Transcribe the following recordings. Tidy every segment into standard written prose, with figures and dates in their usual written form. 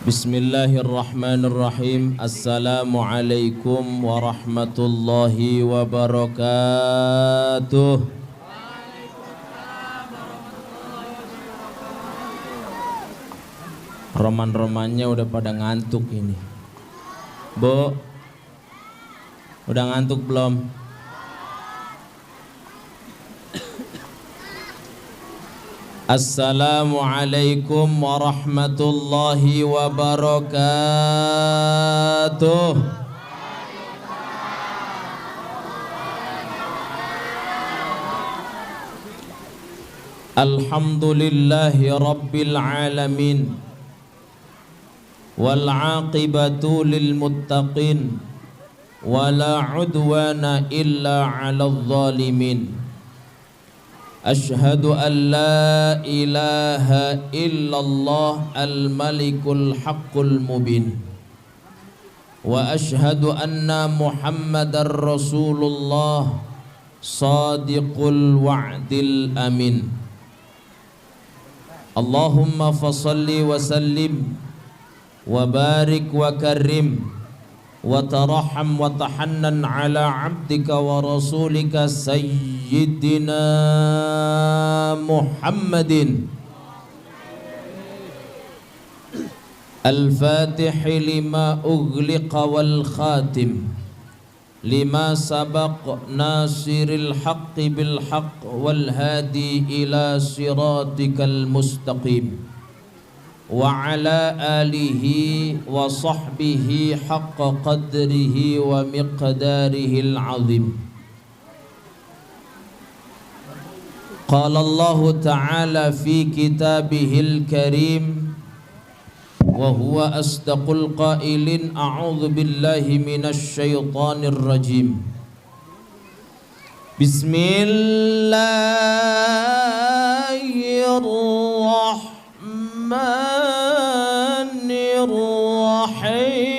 Bismillahirrahmanirrahim. Assalamualaikum warahmatullahi wabarakatuh. Roman-romannya udah pada ngantuk ini. Bu, udah ngantuk belum? Assalamualaikum warahmatullahi wabarakatuh. Alhamdulillahi rabbil alamin, wal aqibatu lil muttaqin, wala udwana illa 'alal zalimin. Ashhadu an la ilaha illallah al-malikul haqqul mubin, wa ashhadu anna muhammadar rasulullah sadiqul wa'dil amin. Allahumma fasalli wa sallim wa barik wa karim wa taraham wa tahannan ala abdika wa rasulika sayyidina Muhammadin al-fatihi lima ughliqa wal khatim lima sabaq nasiril haqqi bil haqq wal hadi ila siratikal mustaqim wa ala alihi wa sahbihi haqqa qadrihi wa miqdarihil azim. Qala Allah ta'ala fi kitabihil karim wa huwa asdaqul qailin, a'udzu billahi minasy syaithanir rajim. Bismillahirrahmanirrahim.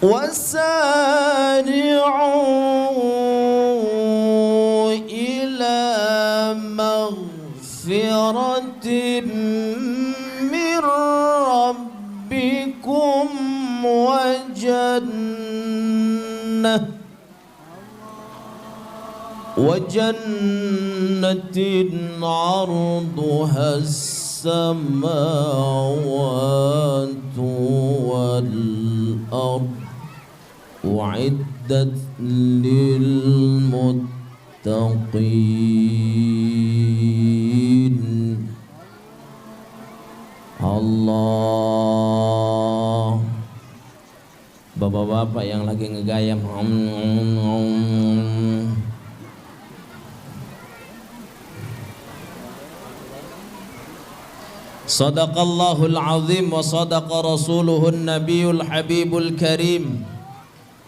وسارعوا إلى مغفرة من ربكم وجنة عرضها السماوات والأرض u'iddat lil muttaqin. Allah. Bapak-bapak yang lagi ngegayam, Sadaqallahul azim wa sadaqa rasuluhun nabiyul habibul karim.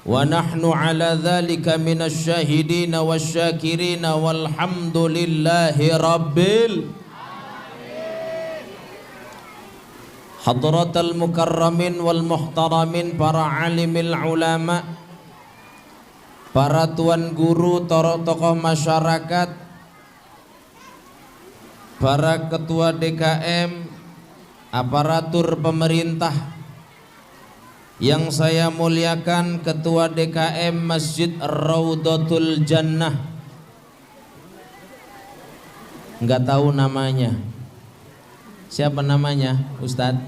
Wa nahnu ala dhalika minasy syahidina wasyakirina walhamdulillahi rabbil alamin. Hadratal mukarramin wal muhtaramin, para alimil ulama, para tuan guru, tokoh masyarakat, para ketua DKM, aparatur pemerintah yang saya muliakan, Ketua DKM Masjid Raudhatul Jannah, nggak tahu namanya, siapa namanya Ustadz?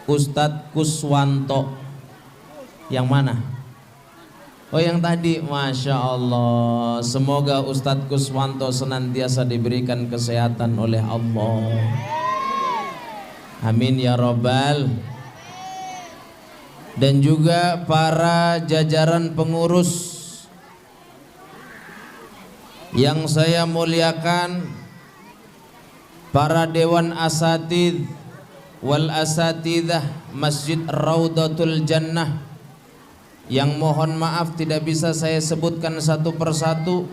Ustadz Kuswanto. Yang mana? Oh, yang tadi. Masya Allah. Semoga Ustadz Kuswanto senantiasa diberikan kesehatan oleh Allah. Amin ya Rabbal. Dan juga para jajaran pengurus yang saya muliakan, para dewan asatidz wal asatidzah Masjid Raudhatul Jannah, yang mohon maaf tidak bisa saya sebutkan satu persatu,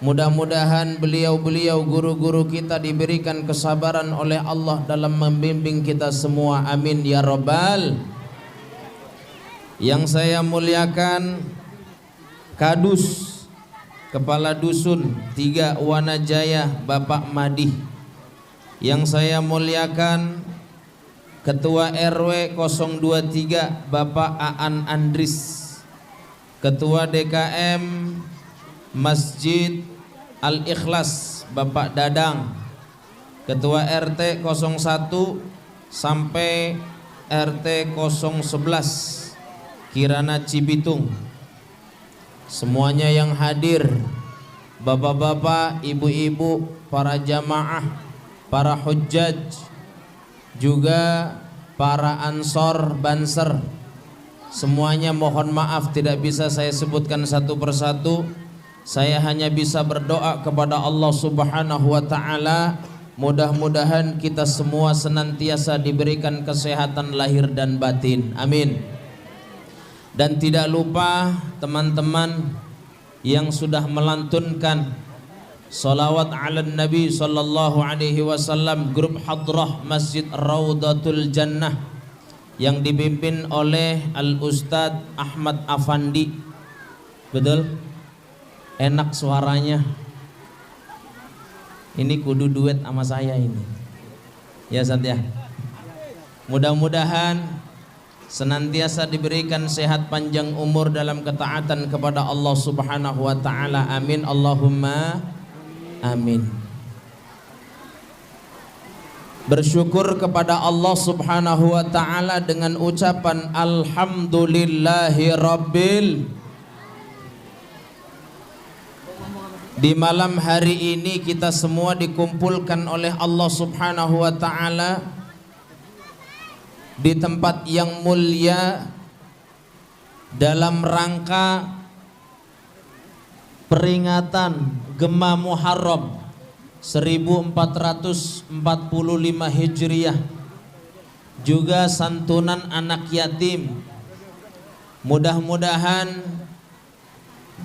Mudah-mudahan beliau-beliau guru-guru kita diberikan kesabaran oleh Allah dalam membimbing kita semua. Amin ya rabbal. Yang saya muliakan Kadus Kepala Dusun 3 Wanajaya Bapak Madih. Yang saya muliakan Ketua RW 023 Bapak Aan Andris. Ketua DKM Masjid Al-Ikhlas Bapak Dadang. Ketua RT 01 sampai RT 011 Kirana Cibitung. Semuanya yang hadir, bapak-bapak, ibu-ibu, para jamaah, para hujjaj, juga para ansor banser, semuanya mohon maaf tidak bisa saya sebutkan satu persatu. Saya hanya bisa berdoa kepada Allah Subhanahu wa ta'ala, mudah-mudahan kita semua senantiasa diberikan kesehatan lahir dan batin, amin. Dan tidak lupa teman-teman yang sudah melantunkan salawat ala Nabi sallallahu alaihi wasallam, grup hadrah Masjid Raudatul Jannah yang dipimpin oleh Al-Ustadz Ahmad Afandi. Betul? Enak suaranya. Ini kudu duet sama saya ini. Ya Sat ya. Mudah-mudahan senantiasa diberikan sehat panjang umur dalam ketaatan kepada Allah Subhanahu wa taala. Amin Allahumma amin. Bersyukur kepada Allah Subhanahu wa taala dengan ucapan alhamdulillahi rabbil. Di malam hari ini kita semua dikumpulkan oleh Allah Subhanahu wa ta'ala di tempat yang mulia dalam rangka peringatan Gema Muharram 1445 Hijriah, juga santunan anak yatim. Mudah-mudahan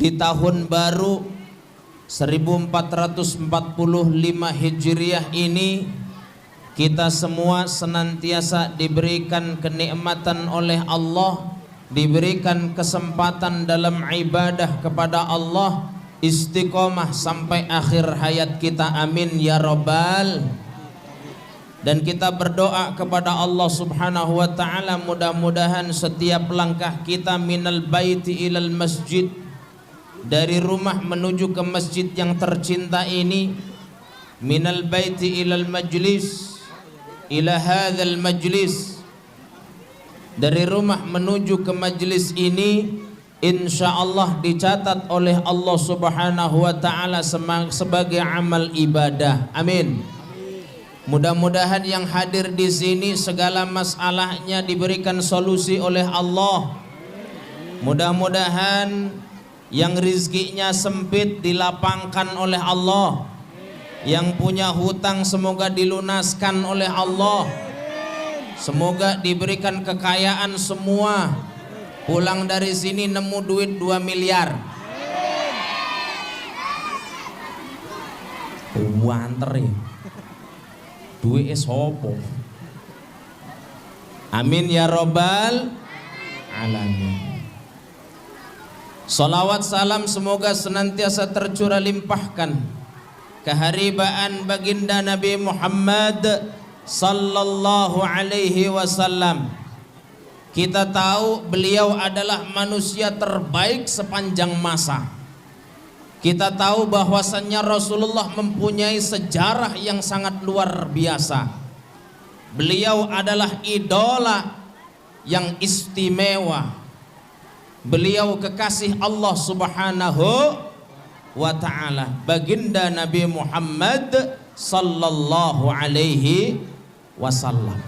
di tahun baru 1445 Hijriah ini kita semua senantiasa diberikan kenikmatan oleh Allah, diberikan kesempatan dalam ibadah kepada Allah, istiqomah sampai akhir hayat kita, amin ya rabbal. Dan kita berdoa kepada Allah Subhanahu wa ta'ala, mudah-mudahan setiap langkah kita minal baiti ilal masjid, dari rumah menuju ke masjid yang tercinta ini, minal baiti ilal majlis ila hadzal majlis, dari rumah menuju ke majlis ini insyaallah dicatat oleh Allah Subhanahu wa taala sebagai amal ibadah, amin. Mudah-mudahan yang hadir di sini segala masalahnya diberikan solusi oleh Allah. Mudah-mudahan yang rizkinya sempit dilapangkan oleh Allah, yang punya hutang semoga dilunaskan oleh Allah, semoga diberikan kekayaan semua, pulang dari sini nemu duit 2 miliar. Wanter ya duit sopo, amin ya robbal alamin. Salawat salam semoga senantiasa tercurah limpahkan keharibaan baginda Nabi Muhammad sallallahu alaihi wasallam. Kita tahu beliau adalah manusia terbaik sepanjang masa. Kita tahu bahwasannya Rasulullah mempunyai sejarah yang sangat luar biasa. Beliau adalah idola yang istimewa. Beliau kekasih Allah Subhanahu wa ta'ala, baginda Nabi Muhammad sallallahu alaihi wasallam.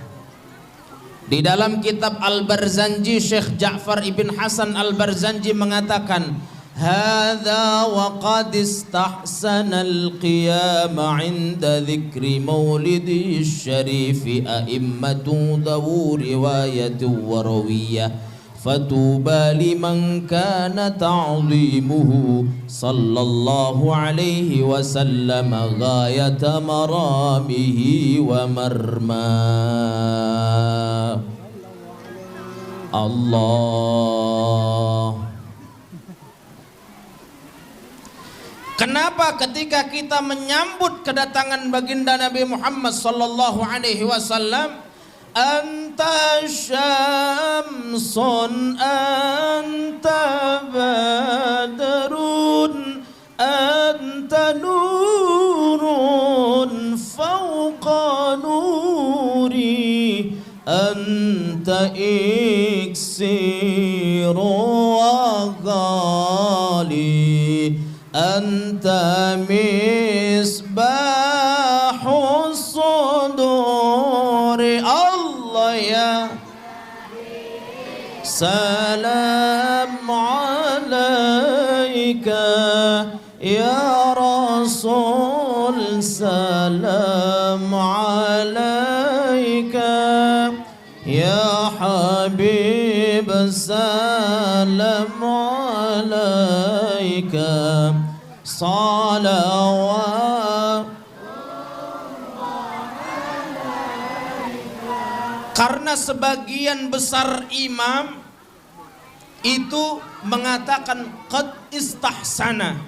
Di dalam kitab Al-Barzanji, Syekh Ja'far ibn Hasan Al-Barzanji mengatakan, hadza wa qad istahsana al-qiyama 'inda dzikri maulidi syarifi a'immatu dawu riwayatu wa rawiyah فطوبى لمن كان تعظيمه صلى الله عليه وسلم غاية مرامه ومرماه. Allah. Kenapa ketika kita menyambut kedatangan baginda Nabi Muhammad sallallahu alaihi wasallam, anta syamsun anta badrun anta nurun fawqa nuri anta iksiru wa ghali anta misbahus suduri. Allah ya salam alaika ya Rasul, salam alaika ya Habib, salam alaika salawat. Karena sebagian besar imam itu mengatakan qad istahsana,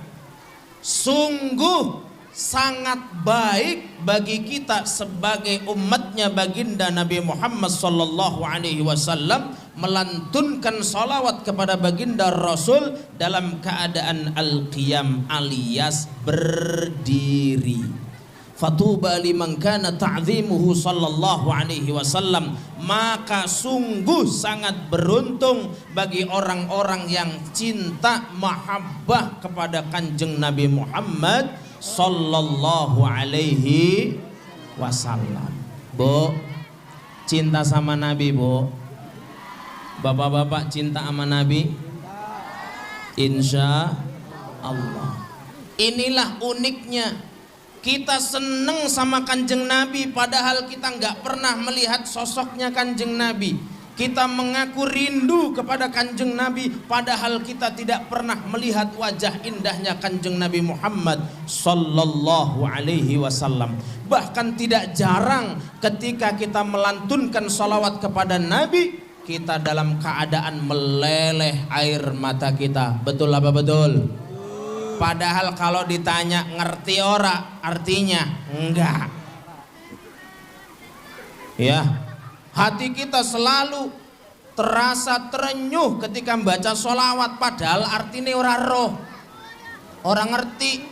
sungguh sangat baik bagi kita sebagai umatnya baginda Nabi Muhammad sallallahu alaihi wasallam melantunkan salawat kepada baginda Rasul dalam keadaan al-qiyam alias berdiri. Fatuba liman kana ta'zimuhu sallallahu alaihi wasallam, maka sungguh sangat beruntung bagi orang-orang yang cinta mahabbah kepada kanjeng Nabi Muhammad sallallahu alaihi wasallam. Bu, cinta sama Nabi, Bu? Bapak-bapak cinta sama Nabi? Insya Allah. Inilah uniknya, kita seneng sama kanjeng Nabi padahal kita nggak pernah melihat sosoknya kanjeng Nabi. Kita mengaku rindu kepada kanjeng Nabi padahal kita tidak pernah melihat wajah indahnya kanjeng Nabi Muhammad sallallahu alaihi wasallam. Bahkan tidak jarang ketika kita melantunkan salawat kepada Nabi, kita dalam keadaan meleleh air mata kita. Betul apa betul? Padahal kalau ditanya ngerti ora artinya enggak. Ya, hati kita selalu terasa terenyuh ketika membaca sholawat padahal artinya ora roh, orang ngerti.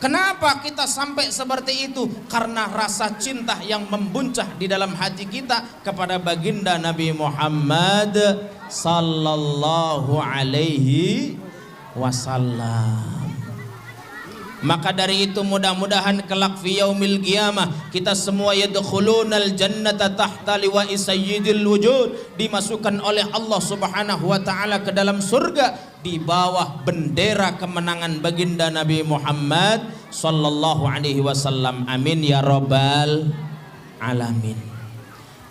Kenapa kita sampai seperti itu? Karena rasa cinta yang membuncah di dalam hati kita kepada baginda Nabi Muhammad sallallahu alaihi wasallam. Maka dari itu mudah-mudahan kelak fi yaumil qiyamah kita semua yadkhulunal jannata tahta liwa'i sayyidil wujud, dimasukkan oleh Allah Subhanahu wa taala ke dalam surga di bawah bendera kemenangan baginda Nabi Muhammad sallallahu alaihi wasallam. Amin ya rabbal alamin.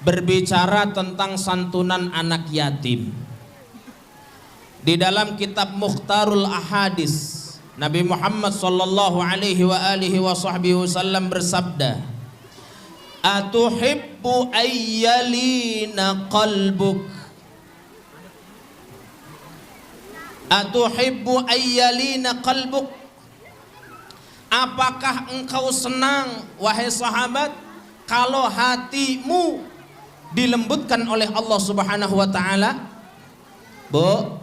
Berbicara tentang santunan anak yatim, di dalam kitab Mukhtarul Ahadis Nabi Muhammad sallallahu alaihi wa alihi wa sahbihi wasallam bersabda, atuhibbu ayyalina qalbuk, atuhibbu ayyalina qalbuk, apakah engkau senang wahai sahabat kalau hatimu dilembutkan oleh Allah Subhanahu wa taala? Bu,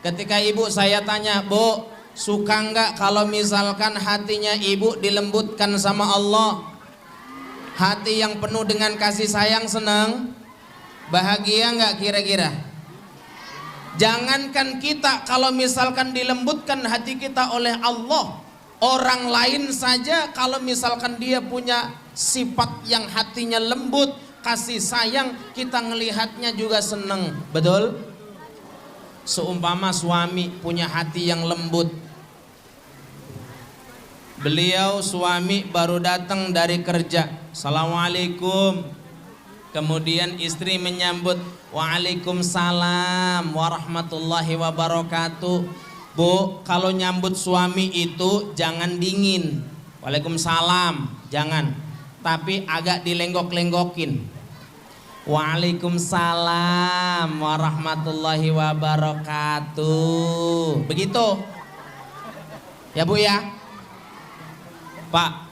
ketika ibu saya tanya, Bu, suka enggak kalau misalkan hatinya ibu dilembutkan sama Allah? Hati yang penuh dengan kasih sayang, senang, bahagia enggak kira-kira? Jangankan kita, kalau misalkan dilembutkan hati kita oleh Allah, orang lain saja kalau misalkan dia punya sifat yang hatinya lembut, kasih sayang, kita ngelihatnya juga senang. Betul? Seumpama suami punya hati yang lembut, beliau suami baru datang dari kerja, assalamualaikum, Kemudian istri menyambut, waalaikumsalam warahmatullahi wabarakatuh. Bu, kalau nyambut suami itu jangan dingin, waalaikumsalam, jangan, tapi agak dilenggok-lenggokin. Waalaikumsalam warahmatullahi wabarakatuh. Begitu ya Bu ya. Pak,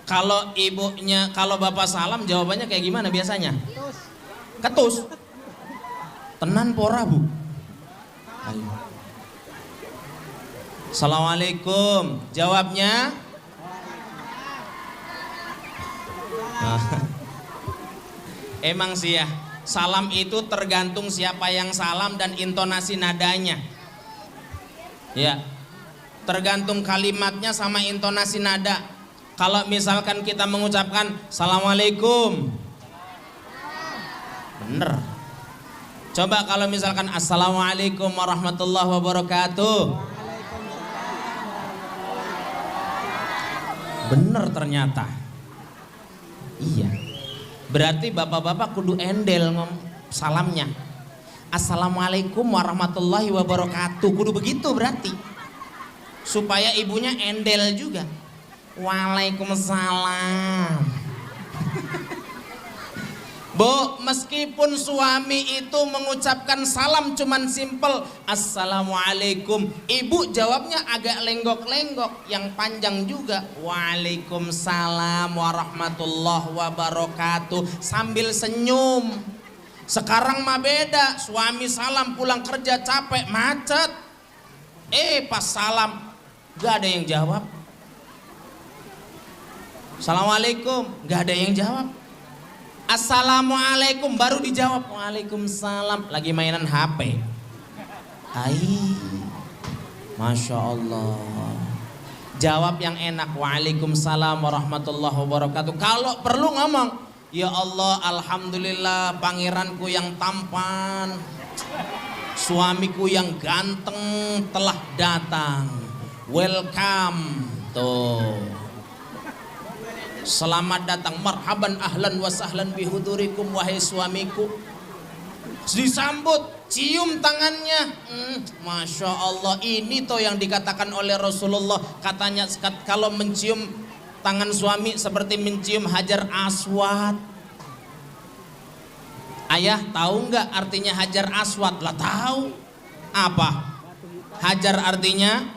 kalau ibunya, kalau bapak salam jawabannya kayak gimana biasanya? Ketus. Tenan pora Bu. Ayo. Assalamualaikum. Jawabnya? Emang sih ya, salam itu tergantung siapa yang salam dan intonasi nadanya. Ya, tergantung kalimatnya sama intonasi nada. Kalau misalkan kita mengucapkan Assalamualaikum, bener. Coba kalau misalkan Assalamualaikum warahmatullahi wabarakatuh, bener ternyata. Iya, berarti bapak-bapak kudu endel salamnya. Assalamualaikum warahmatullahi wabarakatuh, kudu begitu berarti, supaya ibunya endel juga. Waalaikumsalam. Bu, meskipun suami itu mengucapkan salam cuman simpel Assalamualaikum, ibu jawabnya agak lenggok-lenggok yang panjang juga. Waalaikumsalam warahmatullahi wabarakatuh, sambil senyum. Sekarang mah beda, suami salam pulang kerja capek macet, pas salam gak ada yang jawab. Assalamualaikum, gak ada yang jawab. Assalamualaikum, baru dijawab Waalaikumsalam, lagi mainan HP. Masya Allah. Jawab yang enak, Waalaikumsalam warahmatullahi wabarakatuh. Kalau perlu ngomong, ya Allah, alhamdulillah pangeranku yang tampan, suamiku yang ganteng telah datang. Welcome. Tuh, selamat datang, marhaban ahlan wa sahlan bihudurikum, wahai suamiku. Disambut, cium tangannya. Masya Allah, ini toh yang dikatakan oleh Rasulullah. Katanya kalau mencium tangan suami seperti mencium Hajar Aswad. Ayah tahu nggak artinya Hajar Aswad? Lah tahu. Apa? Hajar artinya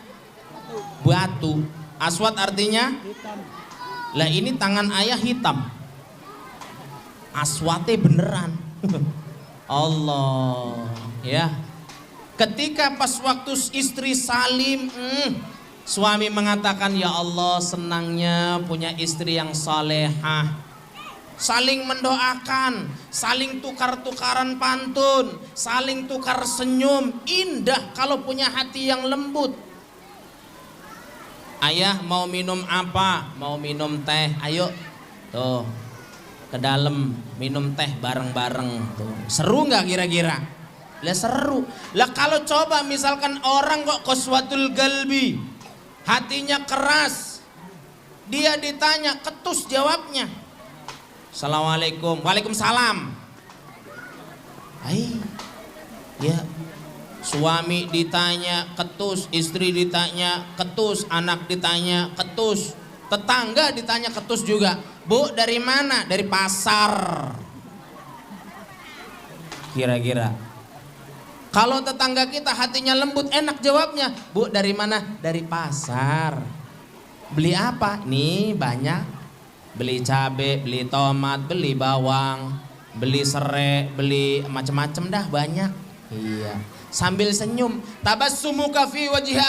batu, Aswad artinya lah, ini tangan ayah hitam, aswate beneran. Allah ya. Ketika pas waktu istri salim, suami mengatakan, ya Allah, senangnya punya istri yang salehah. Saling mendoakan, saling tukar-tukaran pantun, saling tukar senyum. Indah kalau punya hati yang lembut. Ayah mau minum apa? Mau minum teh, ayo tuh ke dalam minum teh bareng-bareng. Tuh, seru nggak kira-kira? Lah seru. Lah kalau coba misalkan orang kok qaswatul galbi, hatinya keras, dia ditanya ketus jawabnya. Assalamualaikum, waalaikumsalam. Ya. Suami ditanya ketus, istri ditanya ketus, anak ditanya ketus, tetangga ditanya ketus juga. Bu, dari mana? Dari pasar. Kira-kira kalau tetangga kita hatinya lembut, enak jawabnya. Bu, dari mana? Dari pasar. Beli apa? Nih banyak. Beli cabai, beli tomat, beli bawang, beli serai, beli macam-macam dah, banyak. Iya. Sambil senyum, tabassumuka fi wajhi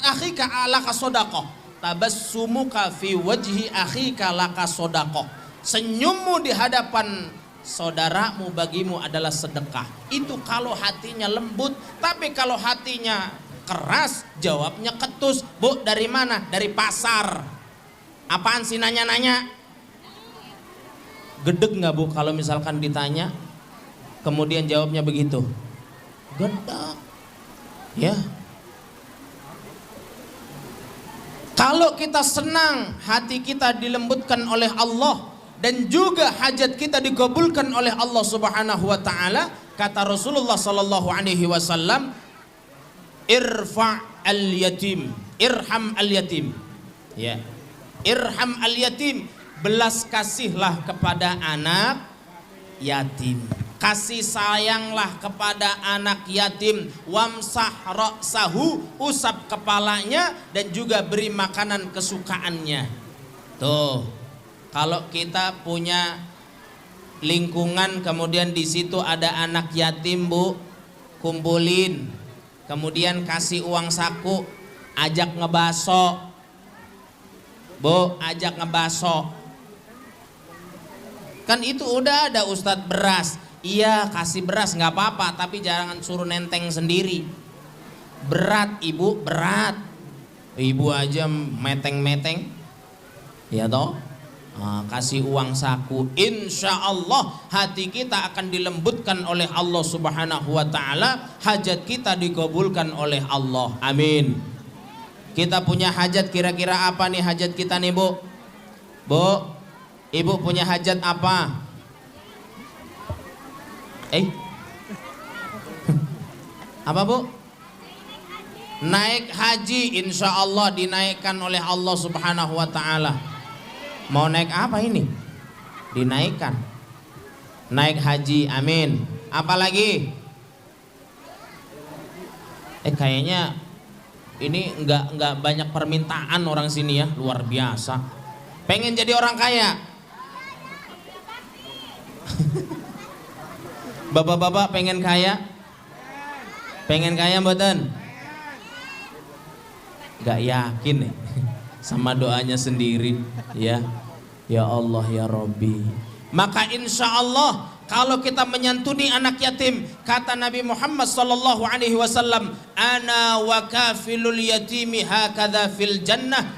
akhika laka shadaqah. Tabassumuka fi wajhi akhika laka shadaqah. Senyummu di hadapan saudaramu bagimu adalah sedekah. Itu kalau hatinya lembut. Tapi kalau hatinya keras, jawabnya ketus. Bu, dari mana? Dari pasar. Apaan sih nanya-nanya? Gedeg nggak Bu kalau misalkan ditanya kemudian jawabnya begitu? Gedeg ya. Kalau kita senang, hati kita dilembutkan oleh Allah, dan juga hajat kita dikabulkan oleh Allah Subhanahu wa taala. Kata Rasulullah sallallahu alaihi wasallam, irfa' al-yatim, irham al-yatim. Ya. Irham al-yatim, belas kasihlah kepada anak yatim. Kasih sayanglah kepada anak yatim. Wamsah ra'sahu, usap kepalanya dan juga beri makanan kesukaannya. Tuh, kalau kita punya lingkungan kemudian di situ ada anak yatim, Bu, kumpulin, kemudian kasih uang saku, ajak ngebaso, Bu, ajak ngebaso. Kan itu udah ada Ustadz beras, iya kasih beras nggak apa-apa, tapi jangan suruh nenteng sendiri. Berat ibu, berat. Ibu aja meteng-meteng, ya toh. Nah, kasih uang saku, insya Allah hati kita akan dilembutkan oleh Allah Subhanahu wa taala, hajat kita dikabulkan oleh Allah. Amin. Kita punya hajat, kira-kira apa nih hajat kita nih, Bu? Bu, ibu punya hajat apa? Apa, Bu? Naik haji, insya Allah dinaikkan oleh Allah Subhanahu wa taala. Mau naik apa ini? Dinaikkan. Naik haji, amin. Apalagi? Kayaknya ini nggak banyak permintaan orang sini ya, luar biasa. Pengen jadi orang kaya? Bapak-bapak pengen kaya? Pengen kaya mboten? Gak yakin nih sama doanya sendiri ya. Ya Allah ya Rabbi. Maka insya Allah kalau kita menyantuni anak yatim, kata Nabi Muhammad sallallahu alaihi wasallam, ana wa kafilul yatimi hakadha fil jannah.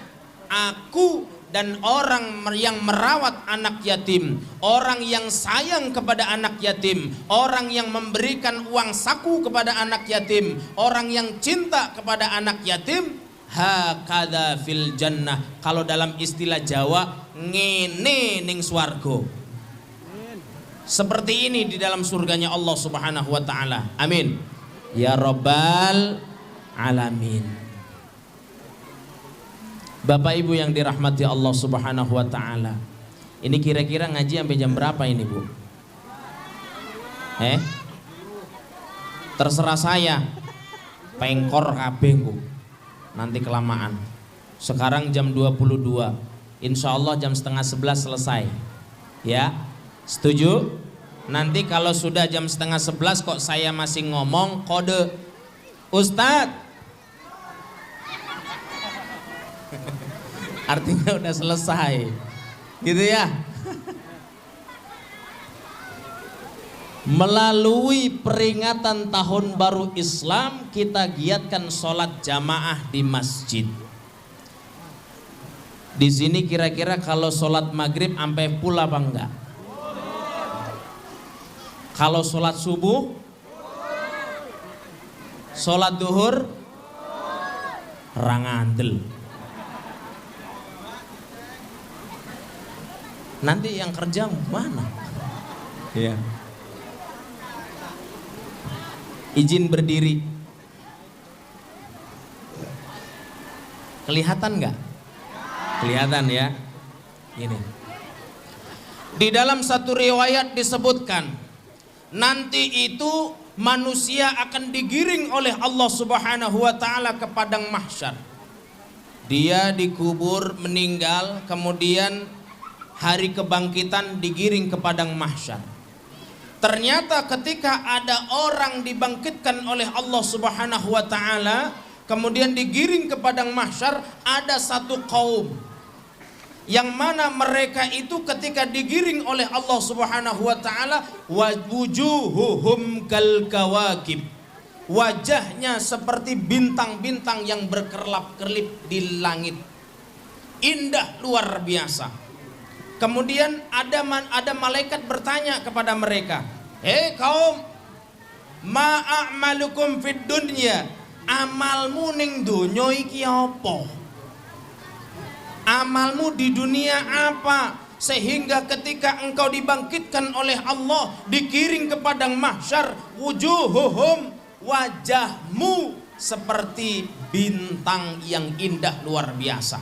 Aku dan orang yang merawat anak yatim, orang yang sayang kepada anak yatim, orang yang memberikan uang saku kepada anak yatim, orang yang cinta kepada anak yatim, hakadha fil jannah. Kalau dalam istilah Jawa, ngene ning swarga. Seperti ini di dalam surganya Allah Subhanahu wa taala. Amin. Ya Rabbal alamin. Bapak Ibu yang dirahmati Allah Subhanahu wa taala. Ini kira-kira ngaji sampai jam berapa ini, Bu? Terserah saya. Pengkor kabeh ku. Nanti kelamaan. Sekarang jam 22. Insya Allah jam setengah 11 selesai. Ya, setuju? Nanti kalau sudah jam setengah 11 kok saya masih ngomong, kode Ustadz. Artinya udah selesai. Gitu ya. Melalui peringatan tahun baru Islam, kita giatkan sholat jamaah di masjid. Di sini kira-kira kalau sholat maghrib sampai pula apa enggak? Kalau sholat subuh, sholat duhur, rangandel. Nanti yang kerja mana? Iya. Izin berdiri. Kelihatan nggak? Kelihatan ya. Ini. Di dalam satu riwayat disebutkan, nanti itu manusia akan digiring oleh Allah Subhanahu wa taala ke padang mahsyar. Dia dikubur, meninggal, kemudian hari kebangkitan digiring ke padang mahsyar. Ternyata ketika ada orang dibangkitkan oleh Allah Subhanahu wa taala, kemudian digiring ke padang mahsyar, ada satu kaum yang mana mereka itu ketika digiring oleh Allah Subhanahu wa taala, wujuhuhum kal kawakib. Wajahnya seperti bintang-bintang yang berkerlap-kerlip di langit. Indah luar biasa. Kemudian ada malaikat bertanya kepada mereka, "Hei kaum, ma'amalukum fid dunya?" Amalmu ning donya iki apa? Amalmu di dunia apa? sehingga ketika engkau dibangkitkan oleh Allah, dikiring ke padang mahsyar, wujuhuhum, wajahmu seperti bintang yang indah luar biasa.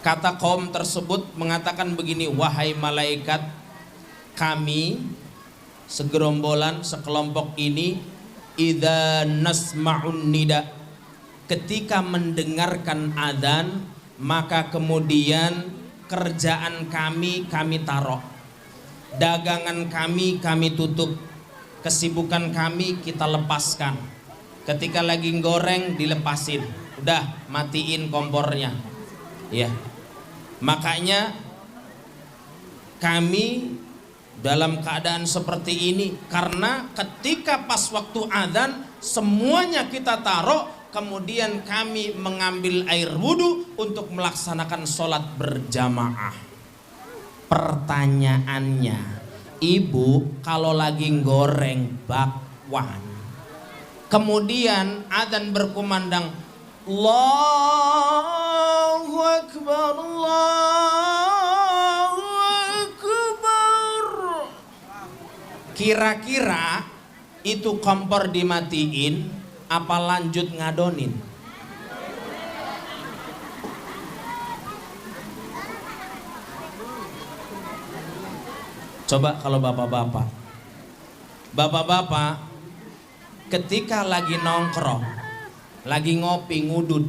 Kata kaum tersebut mengatakan begini, wahai malaikat, kami segerombolan, sekelompok ini, idza nasma'un nida, ketika mendengarkan adzan, maka kemudian kerjaan kami taruh, dagangan kami tutup, kesibukan kami kita lepaskan. Ketika lagi goreng dilepasin, udah matiin kompornya, ya. Makanya kami dalam keadaan seperti ini, karena ketika pas waktu adzan semuanya kita taruh, kemudian kami mengambil air wudhu untuk melaksanakan sholat berjamaah. Pertanyaannya, ibu kalau lagi goreng bakwan, kemudian adzan berkumandang, Allahu Akbar, Allahu Akbar, kira-kira itu kompor dimatiin apa lanjut ngadonin? Coba kalau bapak-bapak ketika lagi nongkrong, lagi ngopi ngudut,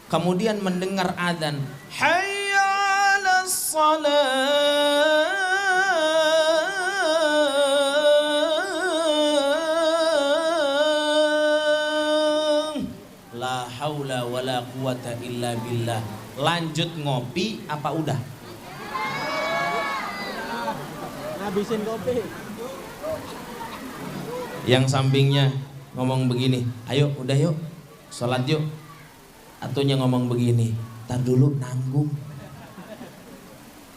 kemudian mendengar adzan, hayya 'alas shalah, la haula wala quwata illa billah, lanjut ngopi apa udah? Habisin kopi. Yang sampingnya ngomong begini, ayo udah yuk sholat yuk. Satunya ngomong begini, tar dulu nanggung.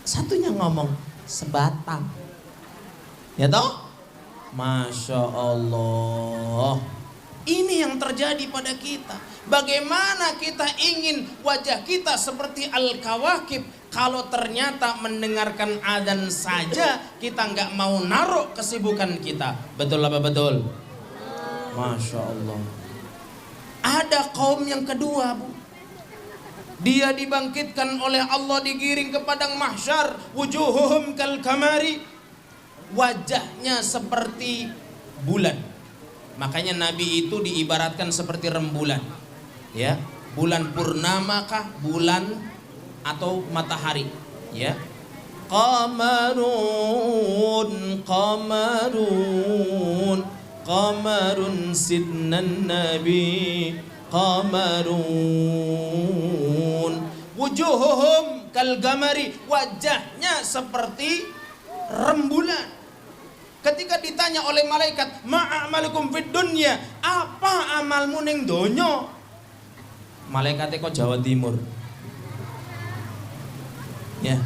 Satunya ngomong sebatang, ya toh? Masya Allah. Ini yang terjadi pada kita. Bagaimana kita ingin wajah kita seperti al-kawakib, kalau ternyata mendengarkan adzan saja kita nggak mau naruh kesibukan kita. Betul apa betul? Masya Allah. Ada kaum yang kedua, Bu. Dia dibangkitkan oleh Allah, digiring ke padang mahsyar, wujuhuhum kal kamari, wajahnya seperti bulan. Makanya Nabi itu diibaratkan seperti rembulan, ya, bulan purnama kah, bulan atau matahari, ya. Qamarun sidnan nabi, qamarun wujuhuhum kal gamari, wajahnya seperti rembulan. Ketika ditanya oleh malaikat, ma'amalukum fid dunya, apa amalmu ning donya? Malaikatnya kok Jawa Timur, ya.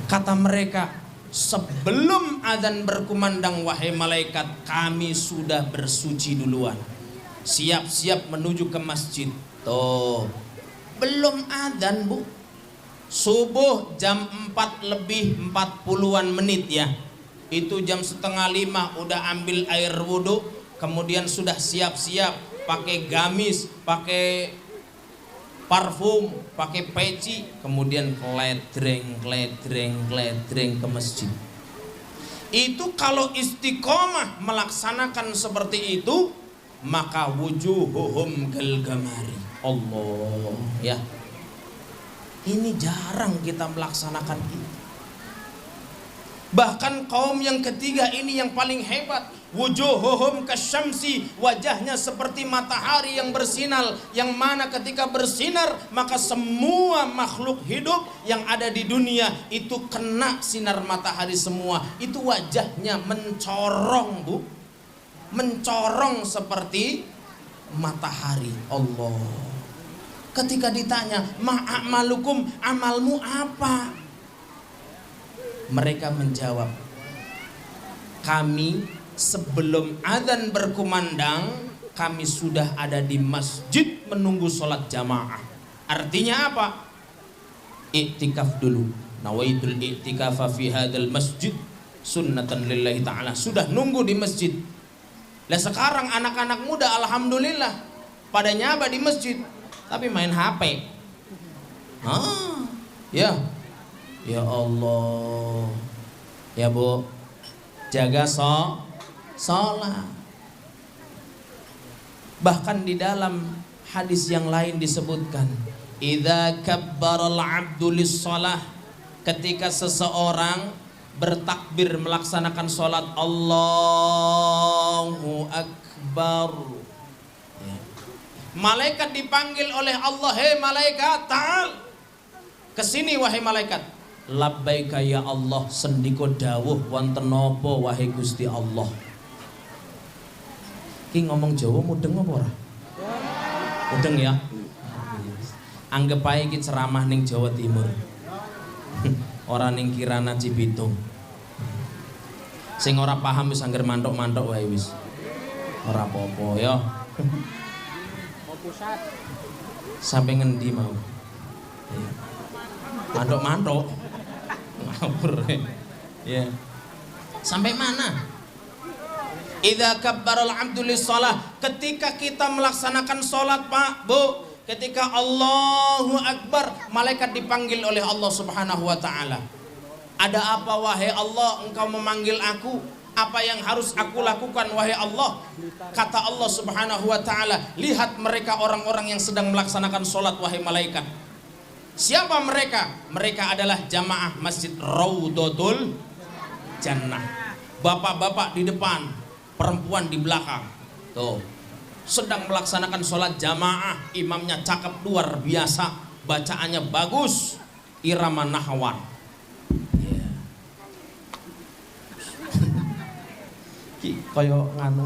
Kata mereka, sebelum adzan berkumandang, wahai malaikat, kami sudah bersuci duluan, siap-siap menuju ke masjid. Tuh, belum adzan, Bu. Subuh jam 4 lebih 40-an menit, ya. Itu jam 4:30 udah ambil air wudhu, kemudian sudah siap-siap pakai gamis, pakai parfum, pakai peci, kemudian kledreng ke masjid. Itu kalau istiqomah melaksanakan seperti itu, maka wujuhuhum kal gamari. Allah, ya. Ini jarang kita melaksanakan itu. Bahkan kaum yang ketiga ini yang paling hebat, wujuhuhum kasyamsi, wajahnya seperti matahari yang bersinar, yang mana ketika bersinar maka semua makhluk hidup yang ada di dunia itu kena sinar matahari semua. Itu wajahnya mencorong, Bu, mencorong seperti matahari. Allah. Ketika ditanya, ma'amalukum, amalmu apa? Mereka menjawab, kami sebelum adzan berkumandang, kami sudah ada di masjid menunggu sholat jamaah. Artinya apa? iktikaf dulu. Nawaitul iktikafa fi hadzal masjid sunnatan lillahi ta'ala. Sudah nunggu di masjid. Lah sekarang anak-anak muda alhamdulillah pada nyaba di masjid tapi main HP. Ya. Ya Allah. Ya Bu, jaga sholat. Bahkan di dalam hadis yang lain disebutkan, idza kabbaral 'abdu lis-shalah, ketika seseorang bertakbir melaksanakan sholat, Allahu Akbar, ya. Malaikat dipanggil oleh Allah, hei malaikat, ta'al kesini wahai malaikat. Labbaika ya Allah, sendiko dawuh wonten napa wahai Gusti Allah. Ki ngomong Jawa mudeng apa ora? Mudeng ya. Anggap ae iki ceramah ning Jawa Timur. Ora ning Kirana Cibitung. Sing ora paham wis angger mantuk-mantuk wae wis. Ora apa-apa ya. Mau pusat. Sampai ngendi mau? Mantuk-mantuk. Ngawur. Ya. Sampai mana? Idza kabbaral 'abdu lis-shalah, ketika kita melaksanakan salat Pak, Bu, ketika Allahu Akbar, malaikat dipanggil oleh Allah Subhanahu wa taala. Ada apa wahai Allah, engkau memanggil aku? Apa yang harus aku lakukan wahai Allah? Kata Allah Subhanahu wa taala, lihat mereka orang-orang yang sedang melaksanakan salat wahai malaikat. Siapa mereka? Mereka adalah jamaah Masjid Raudhatul Jannah. Bapak-bapak di depan, perempuan di belakang. Tuh, sedang melaksanakan sholat jamaah. Imamnya cakep luar biasa, bacaannya bagus, irama nahwan. Yeah. Ki koyo nganu,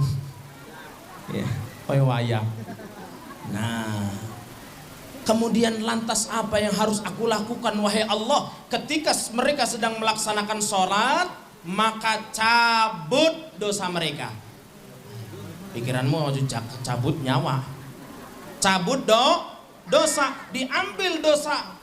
yeah, koyo wayang. Nah, kemudian lantas apa yang harus aku lakukan wahai Allah? Ketika mereka sedang melaksanakan sholat, maka cabut dosa mereka. Pikiranmu mau cabut nyawa, cabut dosa, diambil dosa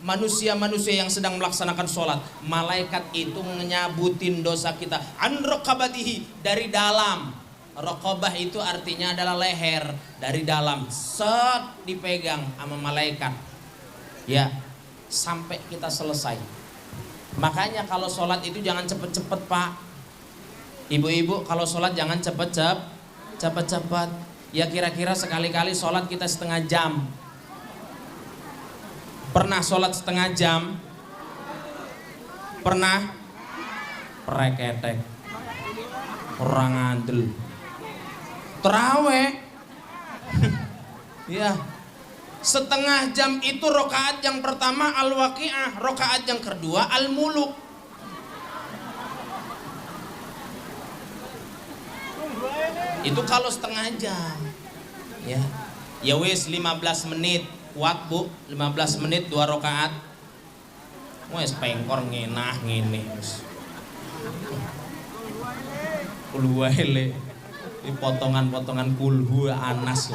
manusia-manusia yang sedang melaksanakan sholat. Malaikat itu menyabutin dosa kita an raqabatihi, dari dalam. Raqabah itu artinya adalah leher, dari dalam, set dipegang sama malaikat ya sampai kita selesai. Makanya kalau sholat itu jangan cepet-cepet Pak. Ibu-ibu kalau sholat jangan cepet-cepet. Ya kira-kira sekali-kali sholat kita setengah jam. Pernah sholat setengah jam? Pernah? Preketek, orang ngandel. Terawih ya setengah jam itu rokaat yang pertama al-waqi'ah, rokaat yang kedua al-muluk. Itu kalau setengah jam ya. Ya wis 15 menit kuat Bu, 15 menit 2 rokaat. Wes pengkor ngenah ngene wis. Kulwaile ini potongan-potongan kulhu anas.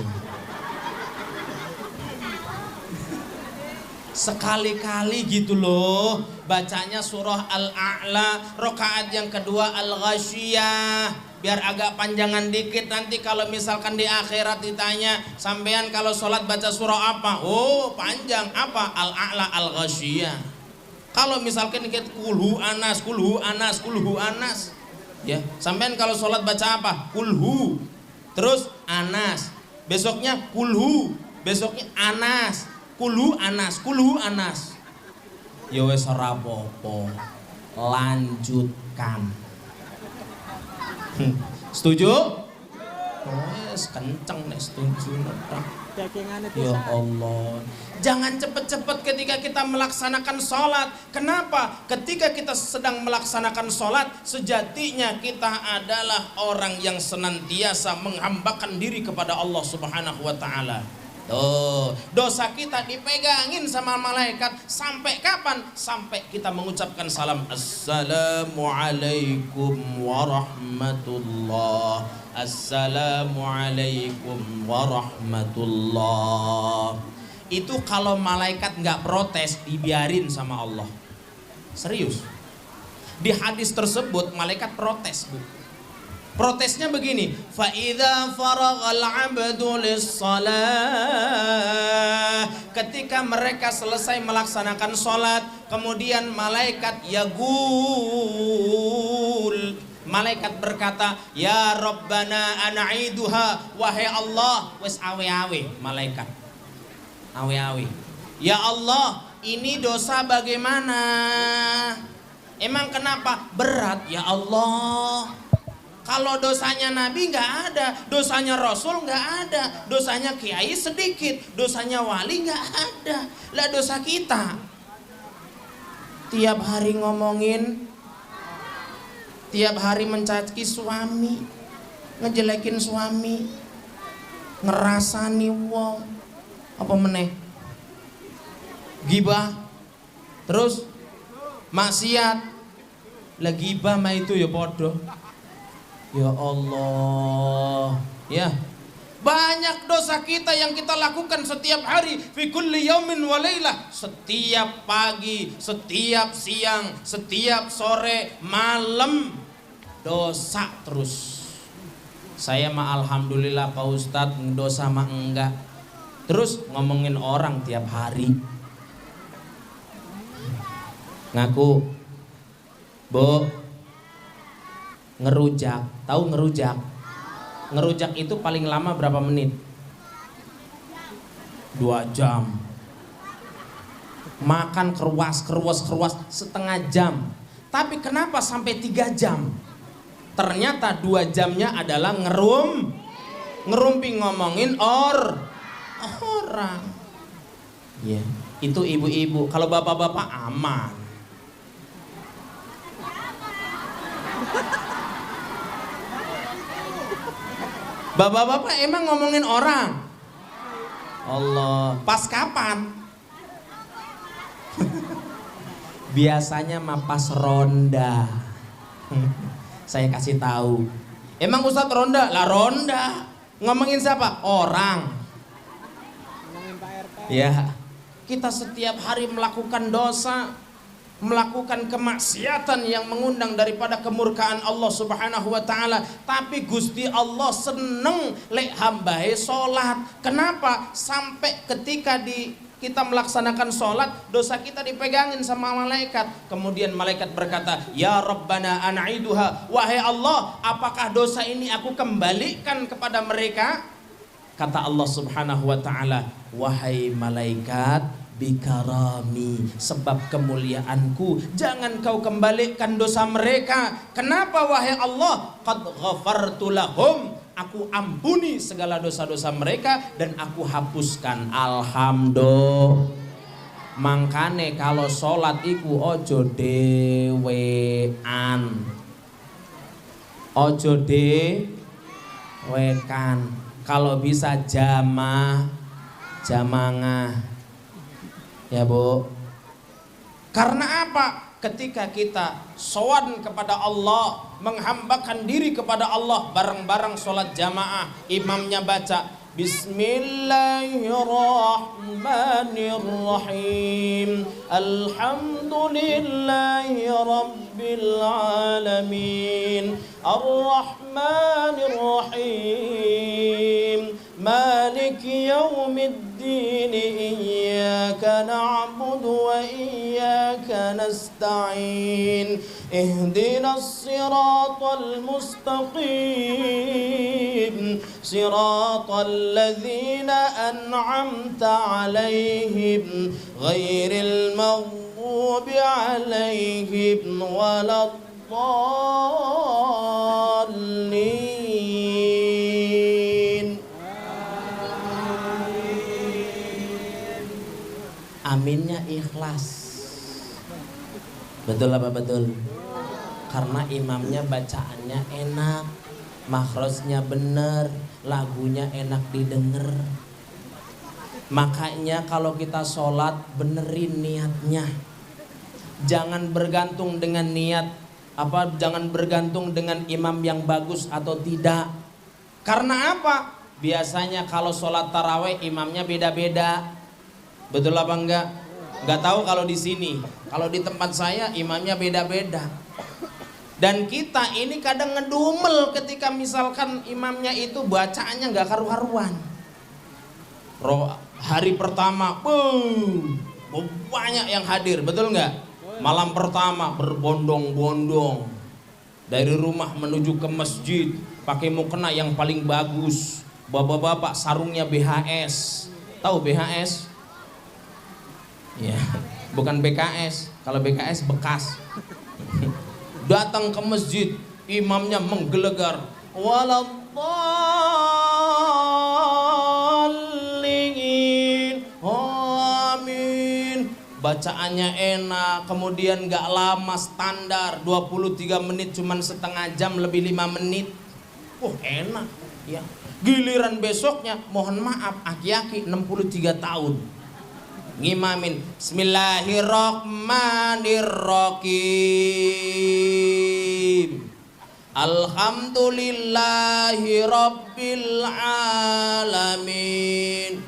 Sekali-kali gitu loh bacanya surah Al-A'la, rokaat yang kedua Al-Ghasyiyah, biar agak panjangan dikit. Nanti kalau misalkan di akhirat ditanya, sampean kalau sholat baca surah apa? Oh panjang, apa? Al-A'la Al-Ghasyiyah. Kalau misalkan dikit kulhu anas, kulhu anas, kulhu anas ya, sampean kalau sholat baca apa? Kulhu, terus anas, besoknya kulhu, besoknya anas, kulhu anas, kulhu anas. Ya wes ora apa-apa, lanjutkan. Setuju? Wes kenceng nek setuju. Ya Allah, jangan cepet-cepet ketika kita melaksanakan sholat. Kenapa? Ketika kita sedang melaksanakan sholat, sejatinya kita adalah orang yang senantiasa menghambakan diri kepada Allah Subhanahu wa ta'ala. Tuh, dosa kita dipegangin sama malaikat. Sampai kapan? Sampai kita mengucapkan salam, Assalamualaikum warahmatullah, Assalamualaikum warahmatullah. Itu kalau malaikat nggak protes, dibiarin sama Allah. Serius. Di hadis tersebut malaikat protes, Bu. Protesnya begini, fa idza faraghal 'abdu lis-shalah, ketika mereka selesai melaksanakan salat, kemudian malaikat yaqul, malaikat berkata, ya Rabbana an'iduha, wahai Allah, wes awe-awe malaikat. Awe-awe. Ya Allah, ini dosa bagaimana? Emang kenapa? Berat ya Allah. Kalau dosanya Nabi nggak ada, dosanya Rasul nggak ada, dosanya Kiai sedikit, dosanya Wali nggak ada. Lah dosa kita tiap hari ngomongin, tiap hari mencaci suami, ngejelekin suami, ngerasani wong, apa meneh, gibah, terus maksiat. Lah gibah mah itu ya podo. Ya Allah, ya banyak dosa kita yang kita lakukan setiap hari, fi kulli yaumin wa lailah, setiap pagi, setiap siang, setiap sore, malam, dosa terus. Saya mah alhamdulillah Pak Ustadz, dosa mah enggak. Terus ngomongin orang tiap hari, ngaku, Bu, ngerujak, tahu ngerujak? Ngerujak itu paling lama berapa menit? 2 jam. Makan keruas setengah jam. Tapi kenapa sampai 3 jam? Ternyata 2 jamnya adalah ngerumpi ngomongin orang. Ya, itu ibu-ibu. Kalau bapak-bapak aman. Bapak-bapak emang ngomongin orang? Allah, pas kapan? Biasanya mah pas ronda. Saya kasih tahu. Emang Ustadz ronda? Lah ronda. Ngomongin siapa? Orang. Ngomongin Pak RT. Ya, kita setiap hari melakukan dosa, melakukan kemaksiatan yang mengundang daripada kemurkaan Allah Subhanahu wa taala. Tapi Gusti Allah seneng lek hambahe salat. Kenapa? Sampai ketika kita melaksanakan salat, dosa kita dipegangin sama malaikat. Kemudian malaikat berkata, ya Rabbana an'iduha, wahai Allah, apakah dosa ini aku kembalikan kepada mereka? Kata Allah Subhanahu wa taala, wahai malaikat, bikarami, sebab kemuliaanku, jangan kau kembalikan dosa mereka. Kenapa wahai Allah? Qad ghafartu lahum, aku ampuni segala dosa-dosa mereka dan aku hapuskan. Alhamdulillah. Mangkane kalau sholat iku ojo dewean, ojo dewekan, kalau bisa jamangah. Ya Bu, karena apa? Ketika kita sowan kepada Allah, menghambakan diri kepada Allah, bareng-bareng sholat jamaah, imamnya baca Bismillahirrahmanirrahim, Alhamdulillahi Rabbil Alamin, Ar-Rahmanirrahim, Maliki Yawmiddin, Iyyaka na'budu wa iyyaka nasta'in, Ihdinas siratal mustaqim, Siratal ladzina an'amta 'alaihim, Ghairil maghdubi 'alaihim waladdallin. Aminnya ikhlas. Betul apa betul? Karena imamnya bacaannya enak, makhrajnya bener, lagunya enak didengar. Makanya kalau kita sholat, benerin niatnya. Jangan bergantung dengan niat jangan bergantung dengan imam yang bagus atau tidak. Karena apa? Biasanya kalau sholat taraweh imamnya beda-beda. Betul apa enggak? Enggak tahu kalau di sini. Kalau di tempat saya imamnya beda-beda. Dan kita ini kadang ngedumel ketika misalkan imamnya itu bacaannya enggak karu-karuan. Hari pertama, banyak yang hadir, betul enggak? Malam pertama berbondong-bondong dari rumah menuju ke masjid, pakai mukena yang paling bagus. Bapak-bapak sarungnya BHS. Tahu BHS? Ya, bukan BKS. Kalau BKS bekas. Datang ke masjid, imamnya menggelegar. Waladhdallin. Amin. Bacaannya enak, kemudian gak lama, standar 23 menit, cuman setengah jam lebih 5 menit. Enak ya. Giliran besoknya, mohon maaf, aki-aki 63 tahun ngimamin Bismillahirrahmanirrahim, Alhamdulillahi Rabbil Alamin,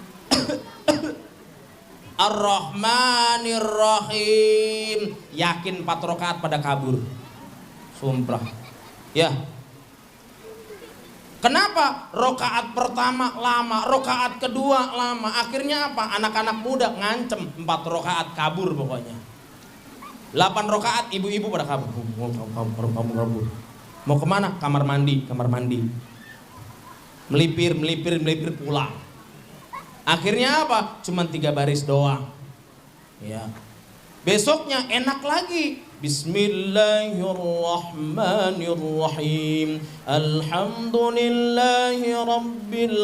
Ar-Rahmanirrahim. Yakin 4 rakaat pada kabur. Sumpah ya. Kenapa? Rakaat pertama lama, rakaat kedua lama. Akhirnya apa? Anak-anak muda ngancem 4 rakaat kabur pokoknya. 8 rakaat ibu-ibu pada kabur. Kabur. Mau kemana? Kamar mandi. Melipir pulang. Akhirnya apa? Cuman 3 baris doang. Ya. Besoknya enak lagi. Bismillahirrahmanirrahim, Alhamdulillahi Rabbil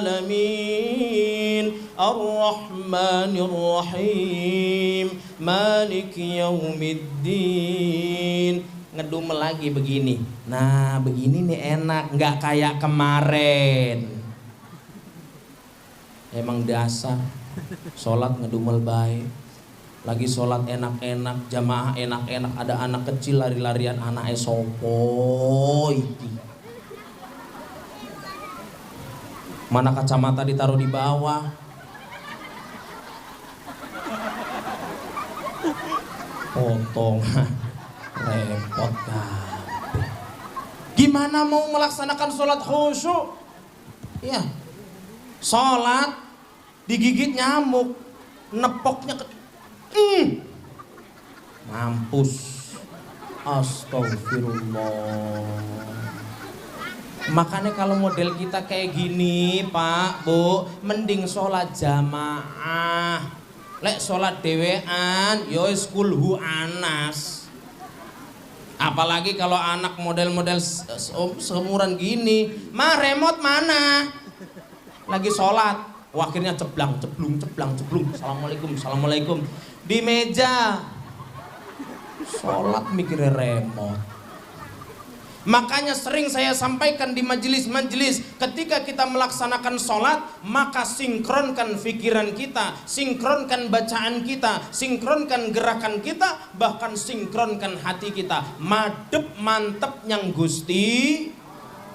Alamin, Ar-Rahmanirrahim, Maliki Yaumiddin. Ngedumel lagi begini. Nah begini nih enak, nggak kayak kemarin. Emang dasar sholat ngedumel baik. Lagi sholat enak-enak, jamaah enak-enak, ada anak kecil lari-larian, anaknya sopo iki. Mana kacamata ditaruh di bawah. Potongan, repot kabeh. Gimana mau melaksanakan sholat khusyuk? Ya, sholat digigit nyamuk, nepoknya mampus. Astagfirullah. Makanya kalau model kita kayak gini Pak, Bu, mending sholat jamaah. Lek sholat dewean, yowes kulhu anas. Apalagi kalau anak model-model seumuran gini, remote mana? Lagi sholat, akhirnya ceblung. Assalamualaikum. Di meja sholat mikirnya remote. Makanya sering saya sampaikan di majelis-majelis, ketika kita melaksanakan sholat, maka sinkronkan pikiran kita, sinkronkan bacaan kita, sinkronkan gerakan kita, bahkan sinkronkan hati kita. Madep mantep nyang Gusti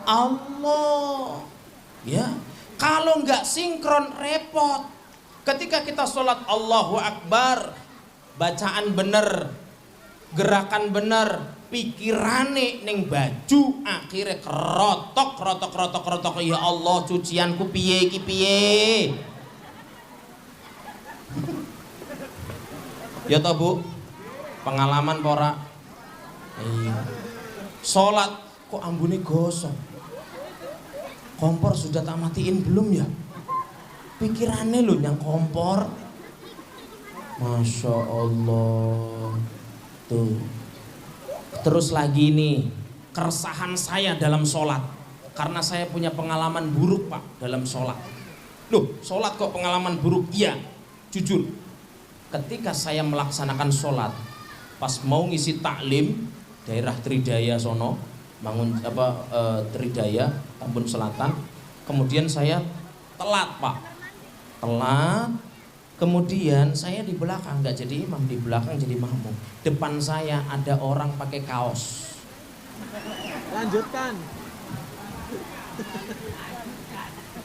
Allah. Ya, kalau nggak sinkron repot. Ketika kita sholat Allahu Akbar, bacaan bener, gerakan bener, pikirane ning baju, akhirnya kerotok. Ya Allah, cucianku piye iki piye? Ya toh Bu, pengalaman pora. Iya. Sholat kok ambune gosong. Kompor sudah tak matiin belum ya? Pikirannya lo yang kompor. Masya Allah. Tuh. Terus lagi nih, keresahan saya dalam sholat. Karena saya punya pengalaman buruk Pak dalam sholat. Loh, sholat kok pengalaman buruk? Iya, jujur. Ketika saya melaksanakan sholat, pas mau ngisi taklim daerah Tridaya sono, Tridaya, Tambun Selatan. Kemudian saya telat Pak. Kemudian saya di belakang, nggak jadi imam, di belakang jadi makmum. Depan saya ada orang pakai kaos. Lanjutkan.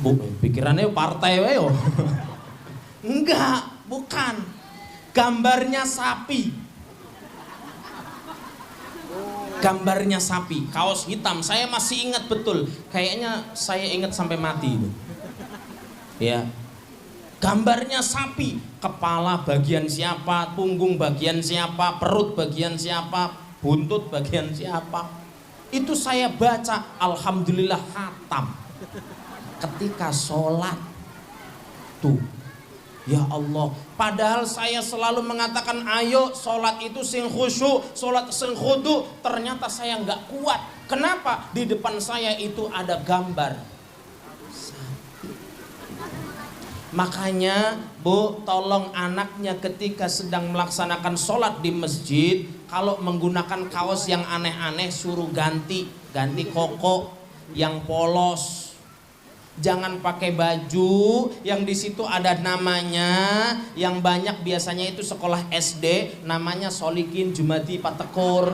Bu, pikirannya partai wae yo. Enggak, Bukan. Gambarnya sapi. Gambarnya sapi, kaos hitam. Saya masih ingat betul. Kayaknya saya ingat sampai mati itu. Ya. Gambarnya sapi, kepala bagian siapa, punggung bagian siapa, perut bagian siapa, buntut bagian siapa. Itu saya baca, alhamdulillah khatam. Ketika sholat tuh, ya Allah. Padahal saya selalu mengatakan, ayo sholat itu sing khusyuk, sholat sing khudu. Ternyata saya nggak kuat. Kenapa? Di depan saya itu ada gambar sapi. Makanya Bu, tolong anaknya ketika sedang melaksanakan sholat di masjid, kalau menggunakan kaos yang aneh-aneh suruh ganti koko yang polos. Jangan pakai baju yang di situ ada namanya, yang banyak biasanya itu sekolah SD, namanya Solikin Jumadi Patekur.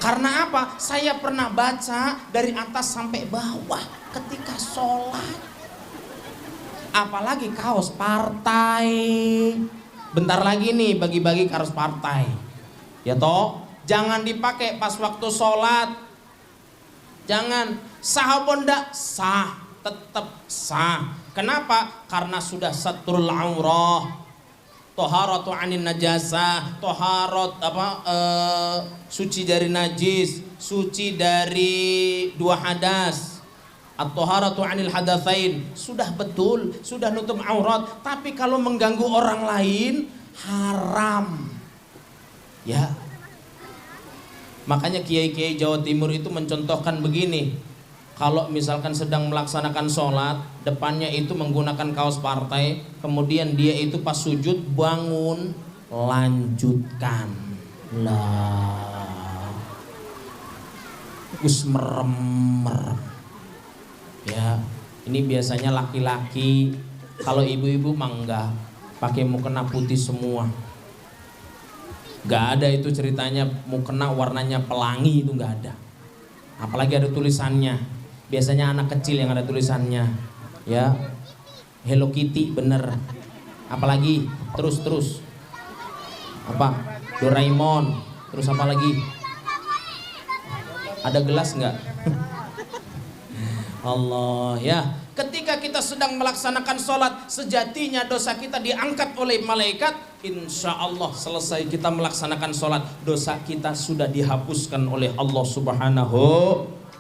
Karena apa? Saya pernah baca dari atas sampai bawah ketika sholat. Apalagi kaos partai. Bentar lagi nih bagi-bagi kaos partai. Ya toh, jangan dipakai pas waktu sholat. Jangan, sah apa ndak? Sah, tetap sah. Kenapa? Karena sudah satrul aurah, toharatu anin najasah, suci dari najis, suci dari dua hadas, at-toharatu anil hadatsain. Sudah betul, sudah nutup aurat. Tapi kalau mengganggu orang lain, haram. Ya. Makanya kiai-kiai Jawa Timur itu mencontohkan begini. Kalau misalkan sedang melaksanakan sholat, depannya itu menggunakan kaos partai, kemudian dia itu pas sujud bangun, lanjutkan. Lah, us merem. Ya, ini biasanya laki-laki. Kalau ibu-ibu mah enggak, pakai mukena putih semua. Gak ada itu ceritanya mukena warnanya pelangi, itu gak ada. Apalagi ada tulisannya. Biasanya anak kecil yang ada tulisannya. Ya, Hello Kitty bener. Apalagi terus apa? Doraemon. Terus apa lagi? Ada gelas nggak? Allah ya. Ketika kita sedang melaksanakan sholat, sejatinya dosa kita diangkat oleh malaikat. Insya Allah selesai kita melaksanakan sholat, dosa kita sudah dihapuskan oleh Allah Subhanahu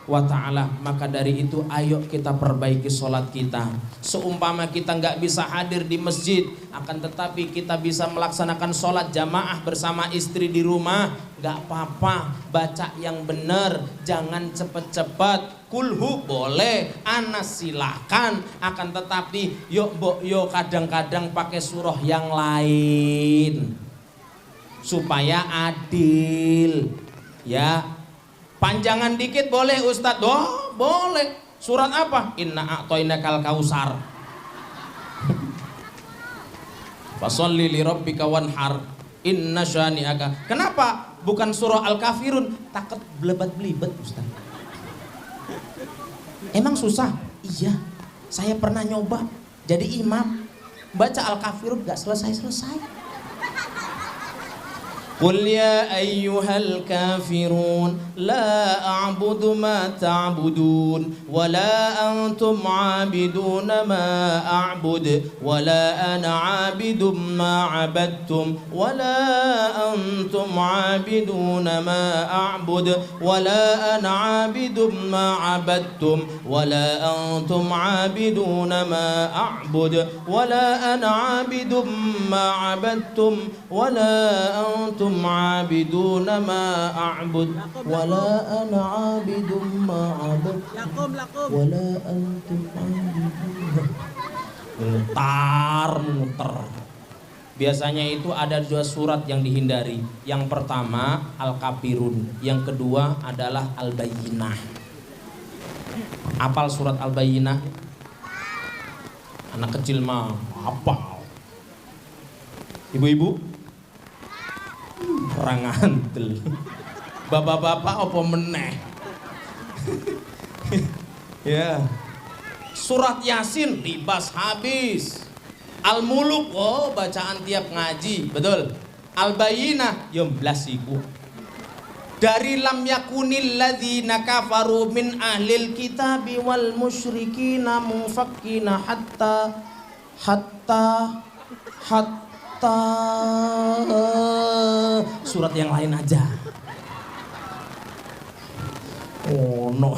wa ta'ala. Maka dari itu ayo kita perbaiki sholat kita. Seumpama kita nggak bisa hadir di masjid, akan tetapi kita bisa melaksanakan sholat jamaah bersama istri di rumah, nggak apa-apa. Baca yang benar, jangan cepet-cepet. Kulhu boleh, anas silakan. Akan tetapi yuk kadang-kadang pakai surah yang lain supaya adil. Ya, panjangan dikit boleh Ustadz? Oh boleh. Surat apa? Inna a'toinakal kausar. Fasolli li rabbika wanhar. Inna syani'aka. Kenapa bukan surah Al-Kafirun? Takut belebat-belibet Ustadz. Emang susah? Iya, saya pernah nyoba jadi imam, baca Al-Kafirun gak selesai-selesai. Qul ya ayyuhal kafirun la a'budu ma ta'budun wa la antum 'abiduna ma a'bud wa la ana 'abidum ma 'abadtum wa la antum 'abiduna ma a'bud wa la ana 'abidum ma 'abadtum wa la antum 'abiduna ma a'bud wa la ana 'abidum ma 'abadtum wa la antum عابدون ما أعبد ولا أنا عابد ما عبد ولا أنتم عابدون. Muter. Biasanya itu ada dua surat yang dihindari. Yang pertama Al-Kafirun, yang kedua adalah Al-Bayyinah. Apal surat Al-Bayyinah? Anak kecil mah apal. Ibu-ibu orang antel, bapak-bapak apa meneh. Ya, surat Yasin libas habis. Al-Muluk, oh bacaan tiap ngaji, betul. Al-Bayyinah, yom blasiku. Dari lam yakunil ladzina kafaru min ahlil kitabi wal musyrikina mufakkina hatta surat yang lain aja. Oh no.